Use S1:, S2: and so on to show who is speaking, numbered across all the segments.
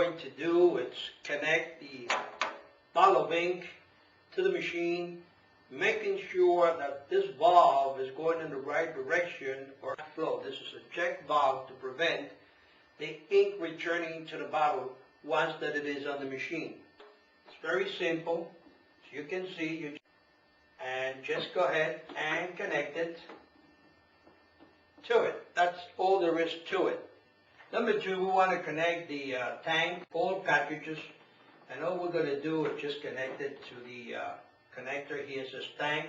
S1: going to do is connect the bottle of ink to the machine, making sure that this valve is going in the right direction or flow. This is a check valve to prevent the ink returning to the bottle once that it is on the machine. It's very simple. As you can see, and just go ahead and connect it to it. That's all there is to it. Number two, we want to connect the tank, all cartridges, and all we're going to do is just connect it to the connector. Here says tank.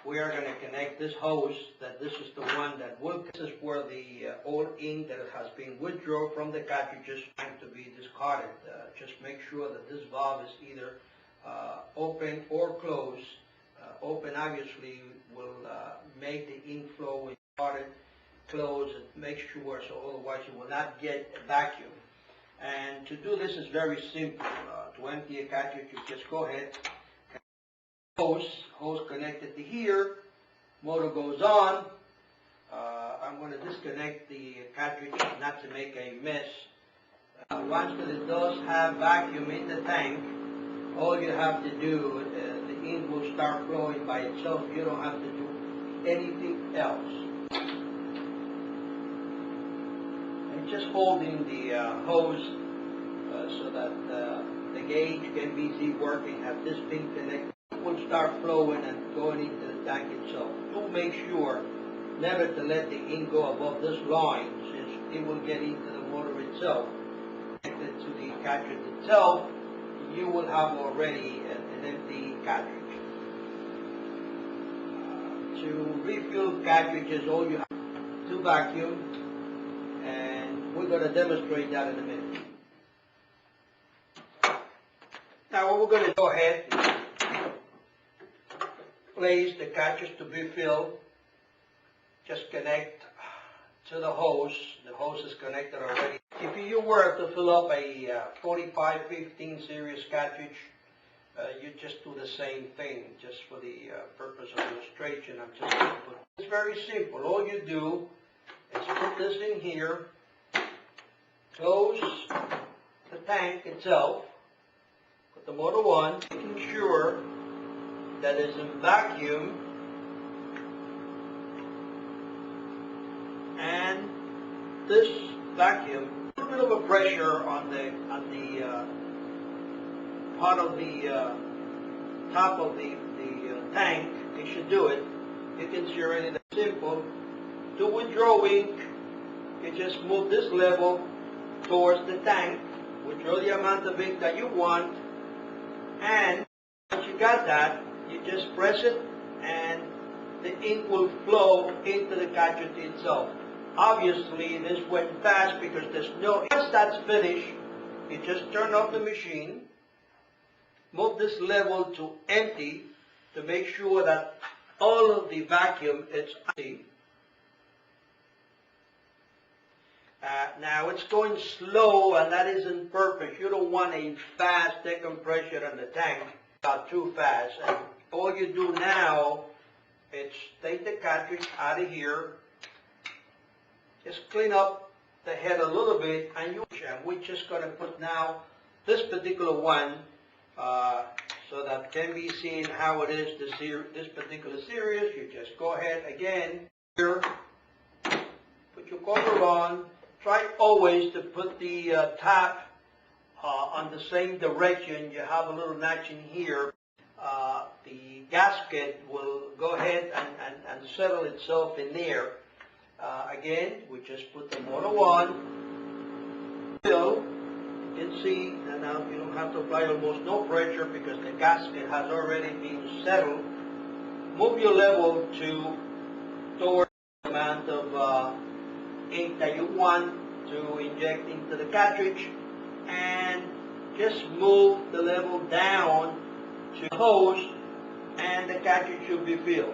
S1: We are going to connect this hose, that this is the one that will, this is where the old ink that has been withdrawn from the cartridges time to be discarded. Just make sure that this valve is either open or closed. Open obviously will make the ink flow when started. Close it, make sure, so otherwise you will not get a vacuum. And to do this is very simple. To empty a cartridge, you just go ahead. Hose connected to here, motor goes on. I'm going to disconnect the cartridge not to make a mess. Once that it does have vacuum in the tank, all you have to do, the ink will start flowing by itself. You don't have to do anything else. And just holding the hose so that the gauge can be easy working, have this pin connected. Will start flowing and going into the tank itself. Do make sure never to let the ink go above this line, since it will get into the motor itself. Connected to the cartridge itself, you will have already an empty cartridge. To refill cartridges, all you have to vacuum, and we're going to demonstrate that in a minute. Now what we're going to go ahead place the cartridge to be filled. Just connect to the hose. The hose is connected already. If you were to fill up a 4515 series cartridge, you just do the same thing, just for the purpose of illustration. It's very simple. All you do is put this in here, close the tank itself, put the motor on, making sure that is in vacuum, and this vacuum, a little bit of a pressure on the part of the top of the tank, it should do it. You can see already that's simple. To withdraw ink, you just move this level towards the tank, withdraw the amount of ink that you want, and once you got that, you just press it and the ink will flow into the cartridge itself. Obviously this went fast because there's no, once that's finished, you just turn off the machine, move this level to empty to make sure that all of the vacuum is empty. Now it's going slow, and that isn't perfect. You don't want a fast decompression in the tank, not too fast. And all you do now is take the cartridge out of here, just clean up the head a little bit, and we're just going to put now this particular one so that can be seen how it is this particular series. You just go ahead again here, put your cover on. Try always to put the top on the same direction. You have a little notch in here. The gasket will go ahead and settle itself in there. Again, we just put the motor on. Fill. You can see, and now you don't have to apply almost no pressure because the gasket has already been settled. Move your level towards the amount of ink that you want to inject into the cartridge, and just move the level down to the hose, and the cartridge should be filled.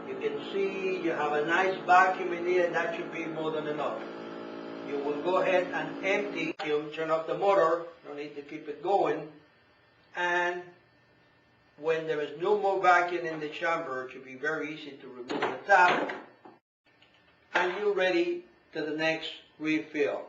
S1: You can see you have a nice vacuum in here, and that should be more than enough. You will go ahead and empty, you turn off the motor, no need to keep it going, and when there is no more vacuum in the chamber, it should be very easy to remove the top, and you're ready to the next refill.